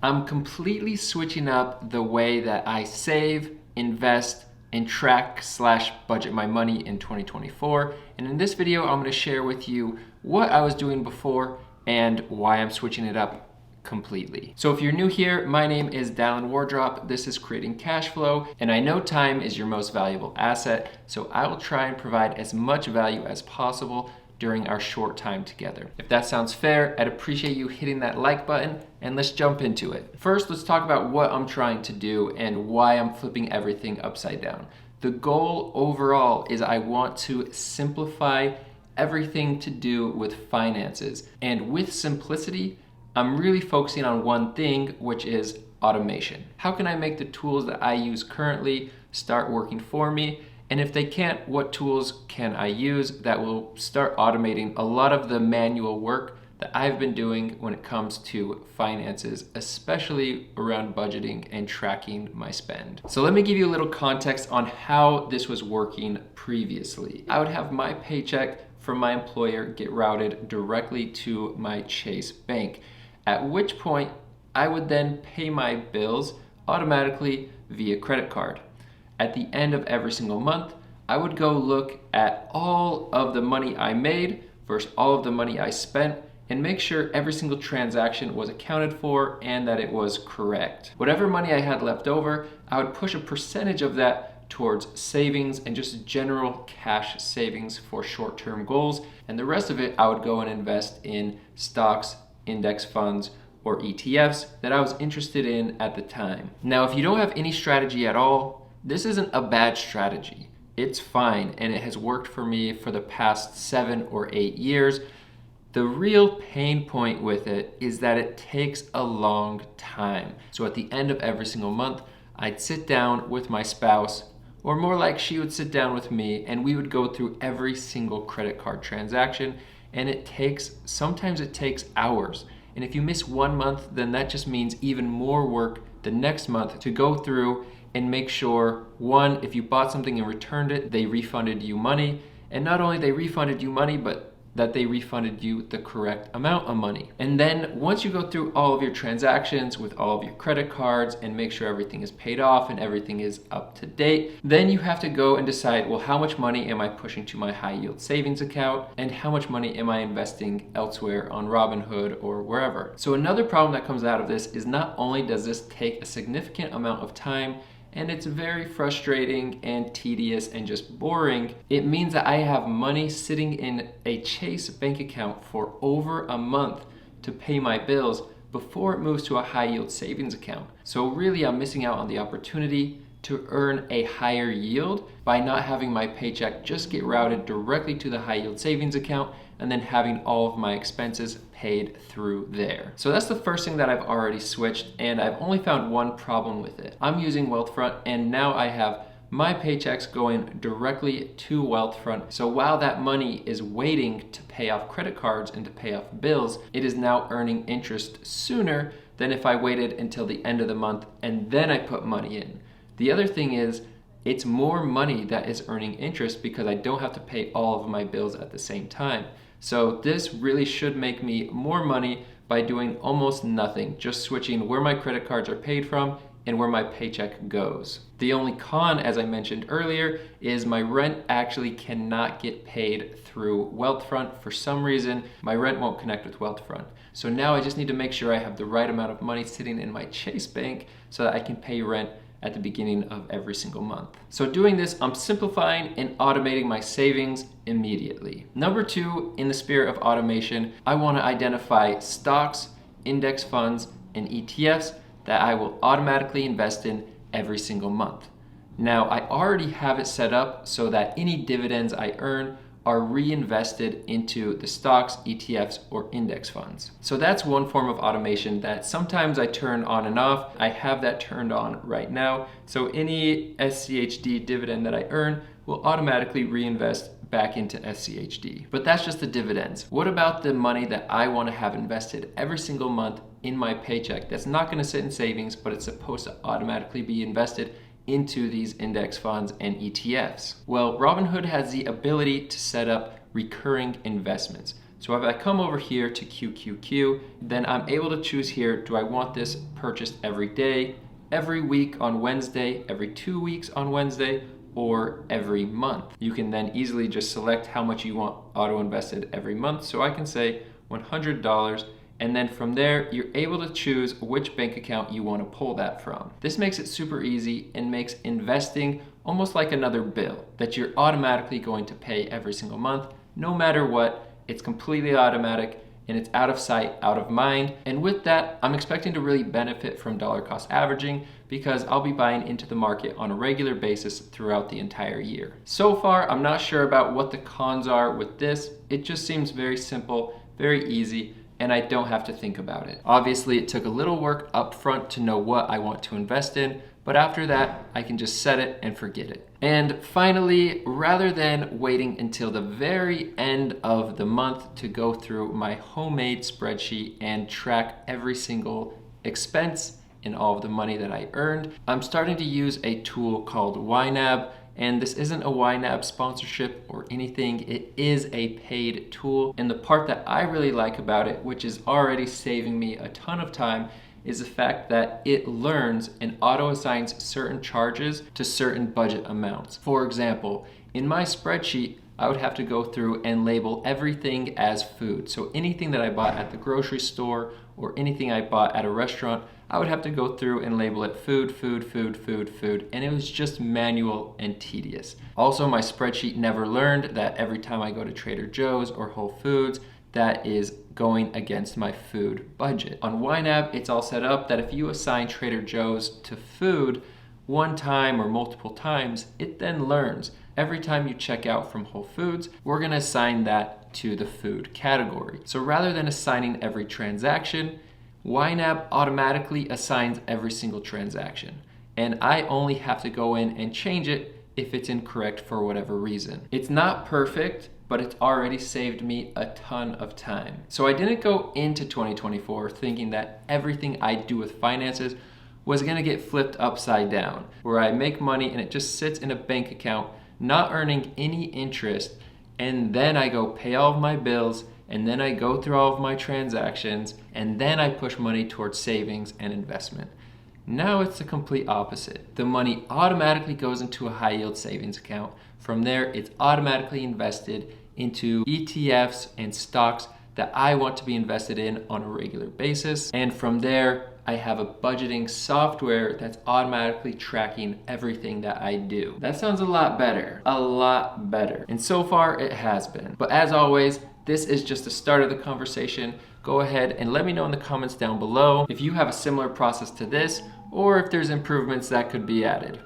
I'm completely switching up the way that I save, invest, and track/budget my money in 2024. And in this video, I'm going to share with you what I was doing before and why I'm switching it up completely. So if you're new here, my name is Dallin Wardrop. This is Creating Cash Flow, and I know time is your most valuable asset, so I will try and provide as much value as possible during our short time together. If that sounds fair, I'd appreciate you hitting that like button, and let's jump into it. First, let's talk about what I'm trying to do and why I'm flipping everything upside down. The goal overall is I want to simplify everything to do with finances, and with simplicity, I'm really focusing on one thing, which is automation. How can I make the tools that I use currently start working for me? And if they can't, what tools can I use that will start automating a lot of the manual work that I've been doing when it comes to finances, especially around budgeting and tracking my spend. So let me give you a little context on how this was working previously. I would have my paycheck from my employer get routed directly to my Chase bank, at which point I would then pay my bills automatically via credit card. At the end of every single month, I would go look at all of the money I made versus all of the money I spent and make sure every single transaction was accounted for and that it was correct. Whatever money I had left over, I would push a percentage of that towards savings and just general cash savings for short-term goals, and the rest of it I would go and invest in stocks, index funds, or ETFs that I was interested in at the time. Now, if you don't have any strategy at all, this isn't a bad strategy. It's fine, and it has worked for me for the past 7 or 8 years. The real pain point with it is that it takes a long time. So at the end of every single month, I'd sit down with my spouse, or more like she would sit down with me, and we would go through every single credit card transaction, and sometimes it takes hours. And if you miss 1 month, then that just means even more work the next month to go through and make sure, one, if you bought something and returned it, they refunded you money. And not only they refunded you money, but that they refunded you the correct amount of money. And then once you go through all of your transactions with all of your credit cards and make sure everything is paid off and everything is up to date, then you have to go and decide, well, how much money am I pushing to my high yield savings account and how much money am I investing elsewhere on Robinhood or wherever. So another problem that comes out of this is not only does this take a significant amount of time, and it's very frustrating and tedious and just boring, it means that I have money sitting in a Chase bank account for over a month to pay my bills before it moves to a high yield savings account. So really I'm missing out on the opportunity to earn a higher yield by not having my paycheck just get routed directly to the high yield savings account and then having all of my expenses paid through there. So that's the first thing that I've already switched, and I've only found one problem with it. I'm using Wealthfront, and now I have my paychecks going directly to Wealthfront. So while that money is waiting to pay off credit cards and to pay off bills, it is now earning interest sooner than if I waited until the end of the month and then I put money in. The other thing is, it's more money that is earning interest because I don't have to pay all of my bills at the same time. So this really should make me more money by doing almost nothing, just switching where my credit cards are paid from and where my paycheck goes. The only con, as I mentioned earlier, is my rent actually cannot get paid through Wealthfront. For some reason, my rent won't connect with Wealthfront. So now I just need to make sure I have the right amount of money sitting in my Chase bank so that I can pay rent at the beginning of every single month. So doing this, I'm simplifying and automating my savings immediately. Number 2, in the spirit of automation, I want to identify stocks, index funds, and ETFs that I will automatically invest in every single month. Now, I already have it set up so that any dividends I earn are reinvested into the stocks, ETFs, or index funds. So that's one form of automation that sometimes I turn on and off. I have that turned on right now. So any SCHD dividend that I earn will automatically reinvest back into SCHD. But that's just the dividends. What about the money that I want to have invested every single month in my paycheck that's not going to sit in savings, but it's supposed to automatically be invested into these index funds and ETFs? Well, Robinhood has the ability to set up recurring investments. So if I come over here to QQQ, then I'm able to choose here, do I want this purchased every day, every week on Wednesday, every 2 weeks on Wednesday, or every month? You can then easily just select how much you want auto invested every month. So I can say $100, and then from there, you're able to choose which bank account you want to pull that from. This makes it super easy and makes investing almost like another bill that you're automatically going to pay every single month, no matter what. It's completely automatic and it's out of sight, out of mind. And with that, I'm expecting to really benefit from dollar cost averaging because I'll be buying into the market on a regular basis throughout the entire year. So far, I'm not sure about what the cons are with this. It just seems very simple, very easy, and I don't have to think about it. Obviously, it took a little work up front to know what I want to invest in, but after that, I can just set it and forget it. And finally, rather than waiting until the very end of the month to go through my homemade spreadsheet and track every single expense and all of the money that I earned, I'm starting to use a tool called YNAB. And this isn't a YNAB sponsorship or anything, it is a paid tool. And the part that I really like about it, which is already saving me a ton of time, is the fact that it learns and auto-assigns certain charges to certain budget amounts. For example, in my spreadsheet, I would have to go through and label everything as food. So anything that I bought at the grocery store or anything I bought at a restaurant, I would have to go through and label it food, food, food, food, food, and it was just manual and tedious. Also, my spreadsheet never learned that every time I go to Trader Joe's or Whole Foods, that is going against my food budget. On YNAB, it's all set up that if you assign Trader Joe's to food one time or multiple times, it then learns every time you check out from Whole Foods, we're gonna assign that to the food category. So rather than assigning every transaction, YNAB automatically assigns every single transaction. And I only have to go in and change it if it's incorrect for whatever reason. It's not perfect, but it's already saved me a ton of time. So I didn't go into 2024 thinking that everything I do with finances was gonna get flipped upside down, where I make money and it just sits in a bank account, not earning any interest, and then I go pay all of my bills, and then I go through all of my transactions, and then I push money towards savings and investment. Now it's the complete opposite. The money automatically goes into a high yield savings account. From there, it's automatically invested into ETFs and stocks that I want to be invested in on a regular basis. And from there, I have a budgeting software that's automatically tracking everything that I do. That sounds a lot better. And so far it has been. But as always, this is just the start of the conversation. Go ahead and let me know in the comments down below if you have a similar process to this or if there's improvements that could be added.